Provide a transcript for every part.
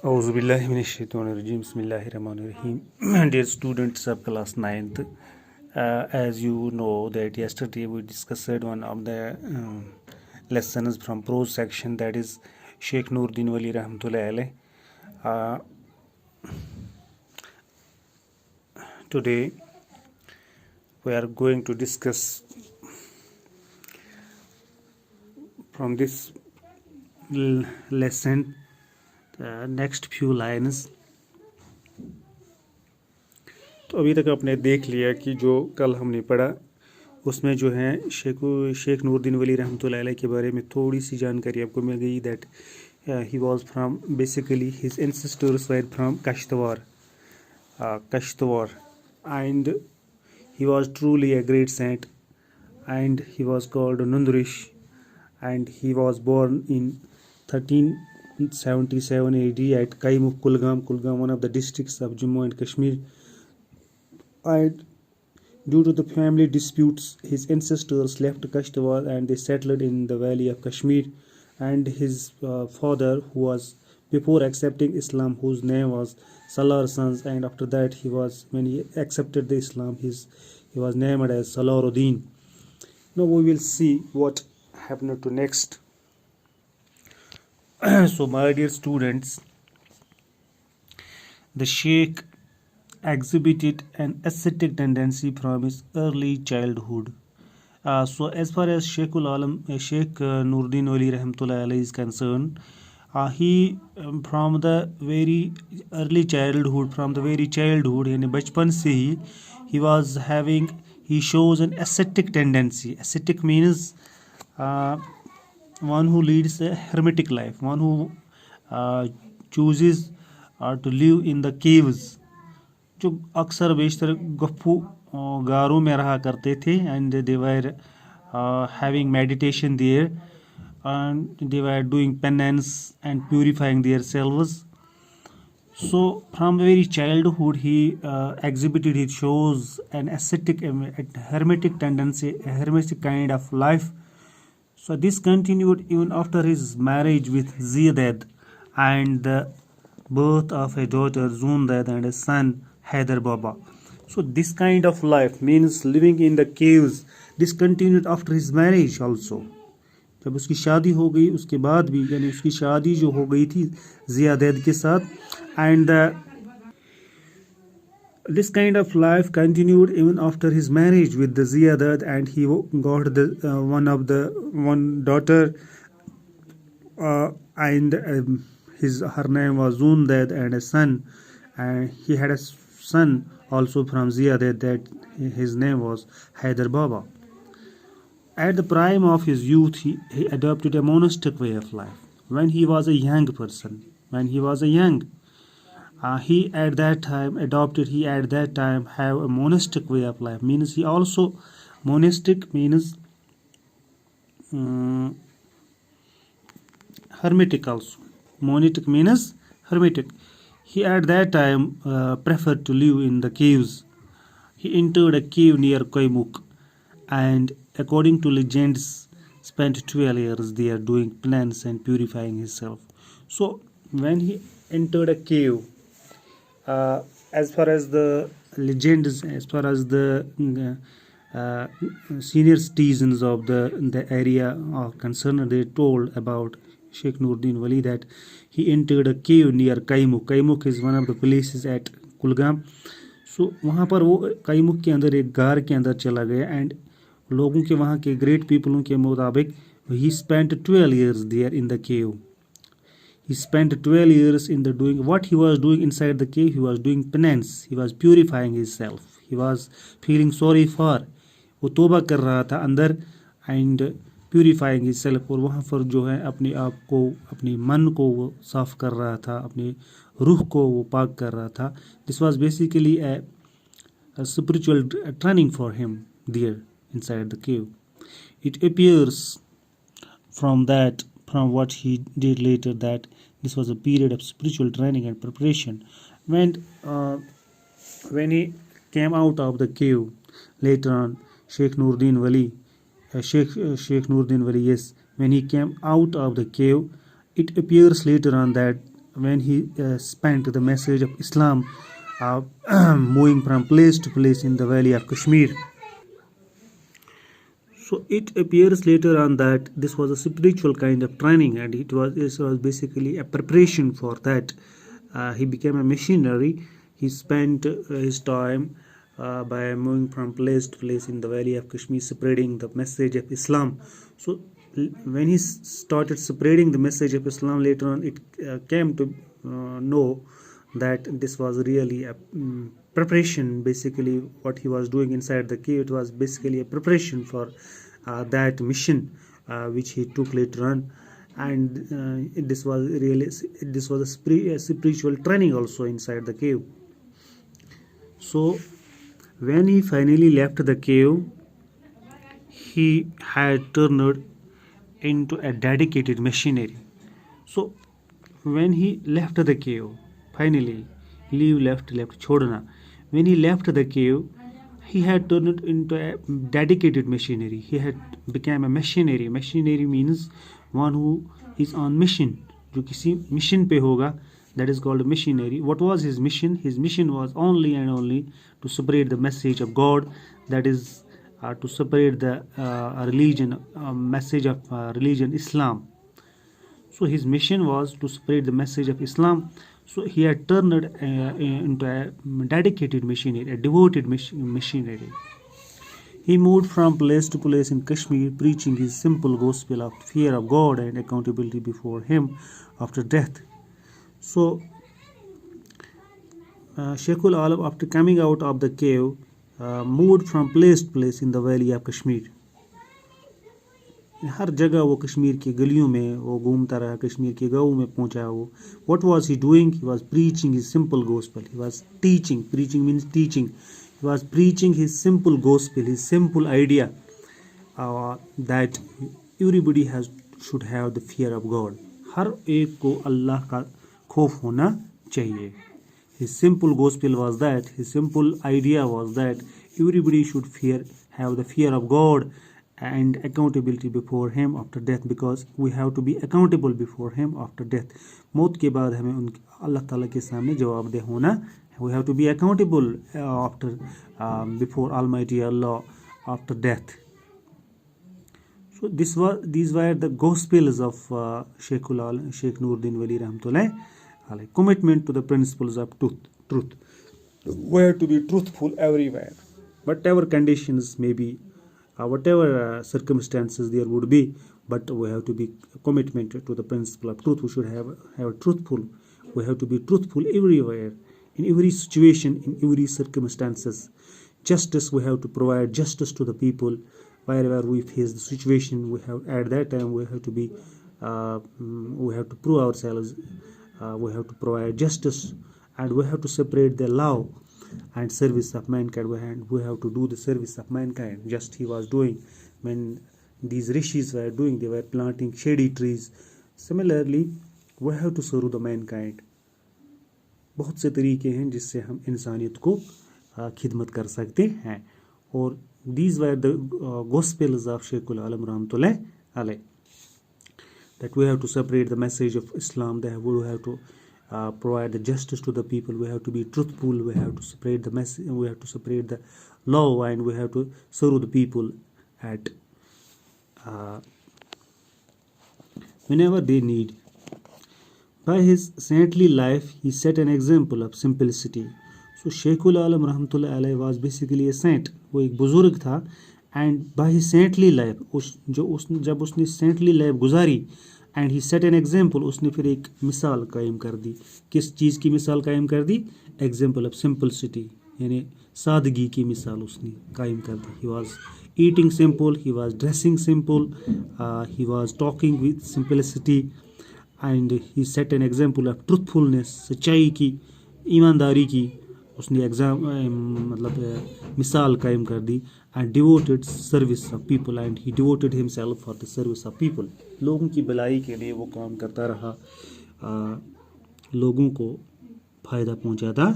Auzubillahiminashaitanirrajim. Bismillahirrahmanirrahim. Dear students of class 9th, as you know that yesterday we discussed one of the lessons from prose section, that is Sheikh Nuruddin Wali Rahmatullahi alayh. Today we are going to discuss from this lesson next few lines. तो अभी तक आपने देख लिया कि जो कल हमने पढ़ा उसमें जो है शेख नूरुद्दीन वली रहमतुल्लाह अलैह के बारे में थोड़ी सी जानकारी आपको मिल गई। That he was from basically his ancestors were from Kishtwar and he was truly a great saint and he was called Nundrish and he was born in 1377 AD at Kaimukh, Kulgam, one of the districts of Jammu and Kashmir. And due to the family disputes, his ancestors left Kashtawar and they settled in the valley of Kashmir. And his father, who was before accepting Islam, whose name was Salar Sons, and after that when he accepted the Islam, he was named as Salaruddin. Now we will see what happened to next. So my dear students, the Sheikh exhibited an ascetic tendency from his early childhood. So as far as Sheikh Nuruddin Wali Rahmatullah Alayhi is concerned, he from the very early childhood, yani bachpan se he shows an ascetic tendency. Ascetic means one who leads a hermetic life, one who chooses to live in the caves, जो अक्सर बेशतर गफ्फू गारों में रहा करते थे. And they were having meditation there and they were doing penance and purifying their selves. So from very childhood he shows an ascetic, a hermetic tendency, a hermetic kind of life. So this continued even after his marriage with Ziyadad and the birth of a daughter Zundad and a son Hyder Baba. So this kind of life, means living in the caves, this continued after his marriage also. जब उसकी शादी हो गई उसके बाद भी, यानी उसकी शादी जो हो गई थी Ziyadad के साथ, and this kind of life continued even after his marriage with the Ziyadad, and he got one daughter, and her name was Zundad, and a son, and he had a son also from Ziyadad, that his name was Hyder Baba. At the prime of his youth, he adopted a monastic way of life. When he was a young person, he at that time have a monastic way of life. Means he also, monastic means hermetic also. Monastic means hermetic. He at that time preferred to live in the caves. He entered a cave near Kaimukh and, according to legends, spent 12 years there doing penance and purifying himself. So when he entered a cave, as far as the legends, as far as the senior citizens of the area are concerned, they told about Sheikh Nuruddin Wali that he entered a cave near Kaimukh. Kaimukh is one of the places at Kulgam. So वहाँ पर वो काइमुख के अंदर एक गार के अंदर चला गया, एंड लोगों के वहाँ के ग्रेट पीपलों के मुताबिक he spent 12 years there in the cave. He spent 12 years in the doing, what he was doing inside the cave, he was doing penance, he was purifying himself, he was feeling sorry for, वो तोबा कर रहा था अंदर, and purifying himself, और वहाँ पर जो है अपने आप को, अपने मन को वो साफ कर रहा था, अपने रूह को वो पाक कर रहा था. This was basically a spiritual training for him there inside the cave. It appears from what he did later that this was a period of spiritual training and preparation. When he came out of the cave later on, Sheikh Nuruddin Wali, yes, when he came out of the cave, it appears later on that when he spent the message of Islam, uh, moving from place to place in the valley of Kashmir. So it appears later on that this was a spiritual kind of training, and it was basically a preparation for that. He became a missionary. He spent his time by moving from place to place in the valley of Kashmir, spreading the message of Islam. So when he started spreading the message of Islam, later on it came to know that this was really a preparation. Basically what he was doing inside the cave, it was basically a preparation for that mission which he took later on. And this was a spiritual training also inside the cave. So when he finally left the cave, he had turned into a dedicated missionary. So when he left the cave, finally, leave left chodna. When he left the cave, he had turned into a dedicated missionary. He had become a missionary. Missionary means one who is on mission. जो किसी mission पे होगा, that is called a missionary. What was his mission? His mission was only and only to spread the message of God. That is to spread the religion, message of religion Islam. So his mission was to spread the message of Islam. So he had turned into a dedicated missionary, a devoted missionary. He moved from place to place in Kashmir, preaching his simple gospel of fear of God and accountability before Him after death. So Sheikhul Alam, after coming out of the cave, moved from place to place in the valley of Kashmir. हर जगह वो कश्मीर की गलियों में वो घूमता रहा, कश्मीर के गाँव में पहुंचा वो. What was he doing? He was preaching his simple gospel. He was teaching. Preaching means teaching. He was preaching his simple gospel, his simple idea that everybody should have the fear of God. हर एक को अल्लाह का खौफ होना चाहिए. His simple gospel was that, his simple idea was that everybody should have the fear of God and accountability before Him after death, because we have to be accountable before Him after death. मौत के बाद हमें अल्लाह ताला के सामने जवाबदेह होना. We have to be accountable before Almighty Allah after death. So these were the gospels of Sheikh Nuruddin Wali Rahmatullah alayhi. Commitment to the principles of truth. We have to be truthful everywhere, whatever conditions may be, whatever circumstances there would be, but we have to be commitment to the principle of truth. We should have truthful. We have to be truthful everywhere, in every situation, in every circumstances. Justice, we have to provide justice to the people wherever we face the situation. At that time we have to be we have to prove ourselves. We have to provide justice, and we have to separate the love and service of mankind. We have to do the service of mankind. Just he was doing when these rishis were doing. They were planting shady trees. Similarly, we have to serve the mankind. बहुत से तरीके हैं जिससे हम इंसानियत को खिदमत कर सकते हैं. और these were the gospels of Sheikhul Alam Rahmatullah alayhi, that we have to separate the message of Islam, that we have to provide the justice to the people, we have to be truthful, we have to separate the message, we have to separate the law, and we have to serve the people at whenever they need. By his saintly life, he set an example of simplicity. So Sheikhul Alam Rahmatullah alayhi was basically a saint. वो एक बुजुर्ग था, and by his saintly life, जब उसने saintly life गुजारी, and he set an example, उसने फिर एक मिसाल कायम कर दी. किस चीज़ की मिसाल कायम कर दी? Example of simplicity, यानी सादगी की मिसाल उसने कायम कर दी. He was eating simple, he was dressing simple, he was talking with simplicity, and he set an example of truthfulness, सच्चाई की, ईमानदारी की उसने मिसाल कायम कर दी. and devoted service of people, and he devoted himself for the service of people. लोगों की भलाई के लिए वो काम करता रहा, लोगों को फ़ायदा पहुंचाता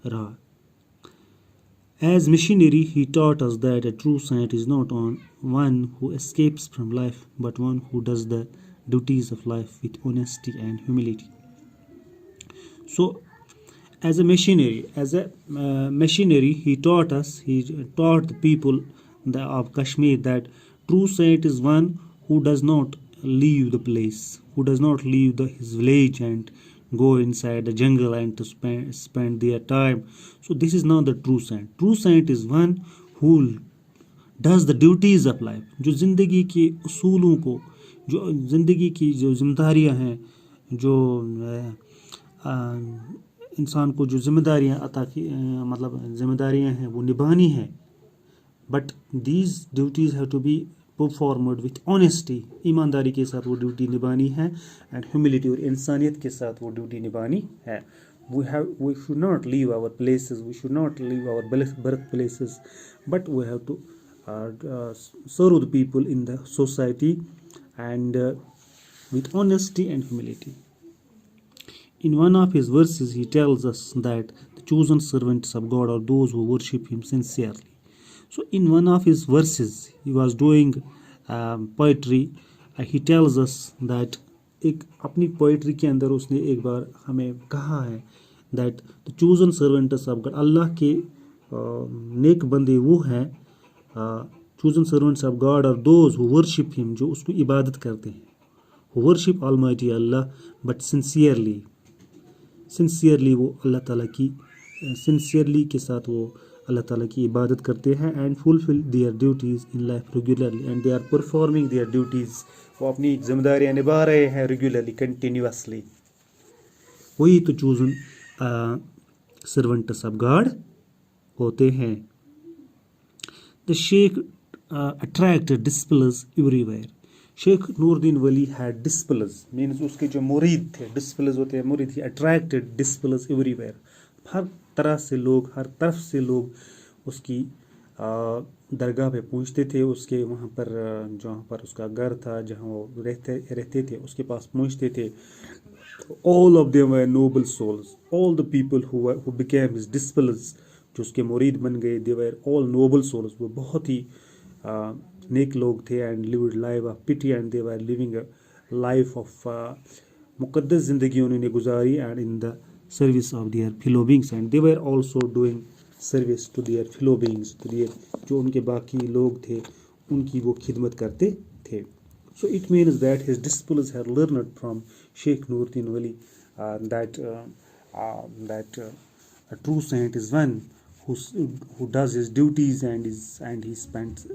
रहा. As missionary, he taught us that a true saint is not one who escapes from life, but one who does the duties of life with honesty and humility. So as a machinery, he taught the people of Kashmir that true saint is one who does not leave the place, who does not leave his village and go inside the jungle and to spend their time. So this is not the true saint. True saint is one who does the duties of life, जो ज़िंदगी के उसूलों को, जो ज़िंदगी की जो जिम्मेदारियां हैं, जो इंसान को जो जिम्मेदारियां अता की मतलब जिम्मेदारियां हैं वो निभानी है, but these duties have to be performed with honesty, ईमानदारी के साथ वो ड्यूटी निभानी है, एंड ह्यूमिलिटी और इंसानियत के साथ वो ड्यूटी निभानी है. We should not leave our places, we should not leave our birth places, but we have to serve the people in the society and with honesty and humility. In one of his verses, he tells us that the chosen servants of God are those who worship Him sincerely. So, in one of his verses, he was doing poetry. He tells us that एक अपनी poetry के अंदर उसने एक बार हमें कहा है that the chosen servants of God, अल्लाह के नेक बंदे वो हैं, chosen servants of God are those who worship Him, जो उसको इबादत करते हैं, who worship Almighty Allah but sincerely वो अल्लाह ताला की sincerely के साथ वो अल्लाह ताला की इबादत करते हैं, and fulfill their duties in life regularly, and they are performing their duties, वो अपनी जिम्मेदारियां निभा रहे हैं regularly, continuously. वही तो chosen servants of God होते हैं. The Sheikh attracted disciples everywhere. Sheikh Nooruddin Wali had disciples, means उसके जो मुरीद थे, disciples होते हैं मुरीद, he attracted disciples everywhere. हर तरह से लोग, हर तरफ से लोग उसकी दरगाह पे पहुँचते थे, उसके वहाँ पर जहाँ पर उसका घर था, जहाँ वो रहते थे, उसके पास पहुँचते थे. All of them were noble souls. All the people who became his disciples, जो उसके मुरीद बन गए, they were all noble souls. वो बहुत ही नेक लोग थे, and lived life of pity, and they were living a life of मुक़द्दस ज़िंदगी उन्होंने गुजारी, and in the service of their fellow beings, and they were also doing service to their fellow beings, to their जो उनके बाकी लोग थे उनकी वो खिदमत करते थे. So it means that his disciples had learned from Sheikh Nuriddin Wali that a true saint is one who does his duties and he spends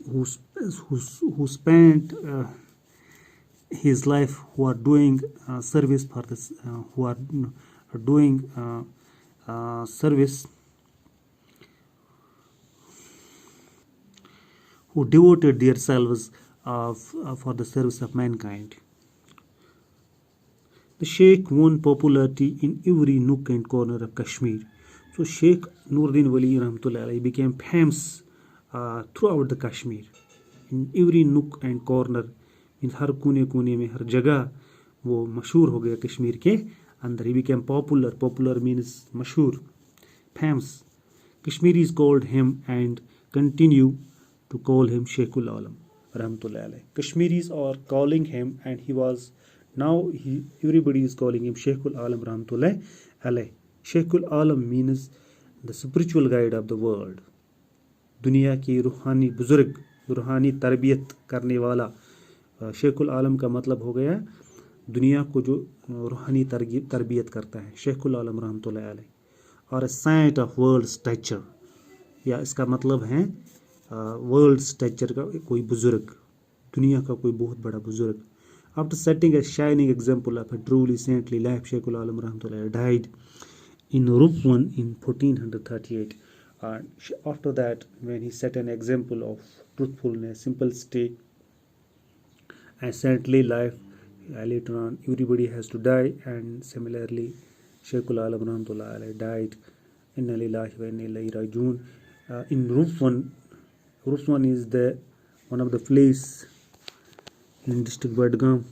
who spent his life, who are doing service for this, who are doing service, who devoted themselves for the service of mankind. The Sheikh won popularity in every nook and corner of Kashmir. So Sheikh Nuriddin Wali Rahmatullah Alayhi became famous throughout the Kashmir. In every nook and corner, in हर कोने कोने में, हर जगह वो मशहूर हो गया कश्मीर के अंदर. He became popular. Popular means मशहूर, famous. Kashmiris called him and continue to call him Sheikhul Alam Rahmatullah Alayhi. Kashmiris are calling him, and everybody is calling him Sheikhul Alam Rahmatullah Alayhi. Sheikhul Alam means the spiritual guide of the world. दुनिया की रूहानी बुजुर्ग, रूहानी तरबियत करने वाला. शेखुल आलम का मतलब हो गया दुनिया को जो रूहानी तरबियत करता है, शेखुल आलम रहमतुल्लाह अलैह. और सेंट ऑफ वर्ल्ड स्टैचर, या इसका मतलब है वर्ल्ड स्टैचर का कोई बुजुर्ग, दुनिया का कोई बहुत बड़ा बुजुर्ग. After setting a shining example of a truly saintly life, Sheikhul Alam Rahmatullah died in Rupwan in 1438. After that, when he set an example of truthfulness, simplicity, and saintly life, later on everybody has to die, and similarly Sheikhul Alam Rahmatullah Alayhi died. Inna lillahi wa inna ilayhi rajiun. In Rupwan is one of the place in district Badgam.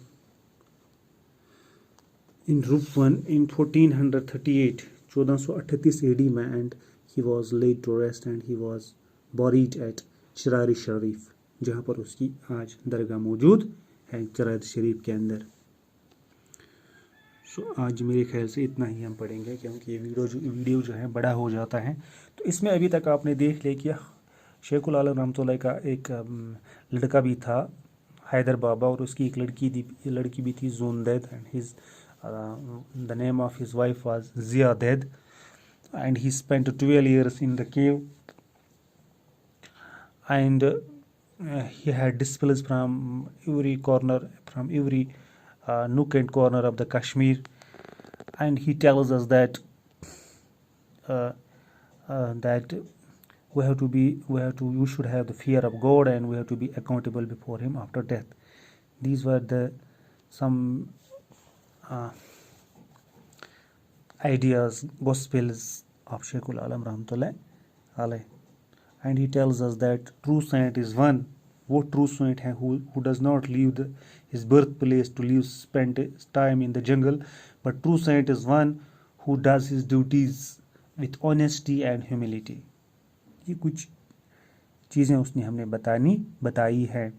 In Rupwan in 1438, 1438 AD में, and he was laid to rest, and he was buried at Chirari Sharif, जहाँ पर उसकी आज दरगाह मौजूद है चरार शरीफ के अंदर. आज मेरे ख्याल से इतना ही हम पढ़ेंगे, क्योंकि ये वीडियो जो है बड़ा हो जाता है। तो इसमें अभी तक आपने देख लिया कि शेखुल आलम रहमतुल्लाह का एक लड़का भी था, हैदर बाबा, और उसकी एक लड़की भी थी, जोनदैद, and his the name of his wife was Zai Ded, and he spent 12 years in the cave, and he had disciples from every corner, from every nook and corner of the Kashmir. And he tells us that uh, that we should have the fear of God, and we have to be accountable before Him after death. These were the some uh, ideas, gospels of Sheikhul Alam Rahmatullah Alayh. And he tells us that true saint is one. वो true saint है who does not leave his birthplace to spend time in the jungle, but true saint is one who does his duties with honesty and humility. ये कुछ चीज़ें उसने हमने बताई है.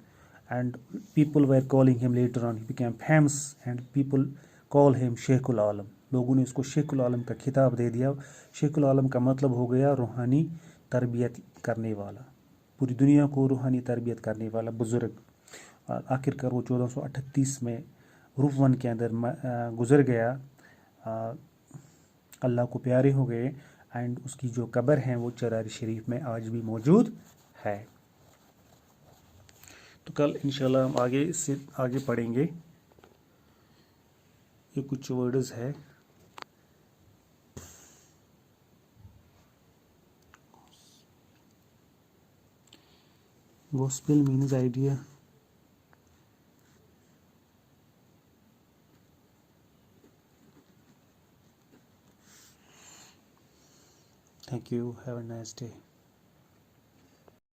And people were calling him, later on he became famous, and people call him Sheikhul Alam. लोगों ने उसको शेखुल आलम का खिताब दे दिया. शेखुल आलम का मतलब हो गया रूहानी तरबियत करने वाला, पूरी दुनिया को रूहानी तरबियत करने वाला बुज़ुर्ग. आखिरकार वो 1438 में रूफवन के अंदर गुज़र गया, अल्लाह को प्यारे हो गए, एंड उसकी जो कब्र है वो चरारी शरीफ में आज भी मौजूद है. तो कल इंशाल्लाह हम इससे आगे पढ़ेंगे. ये कुछ वर्ड्स है. Gospel means idea. Thank you. Have a nice day.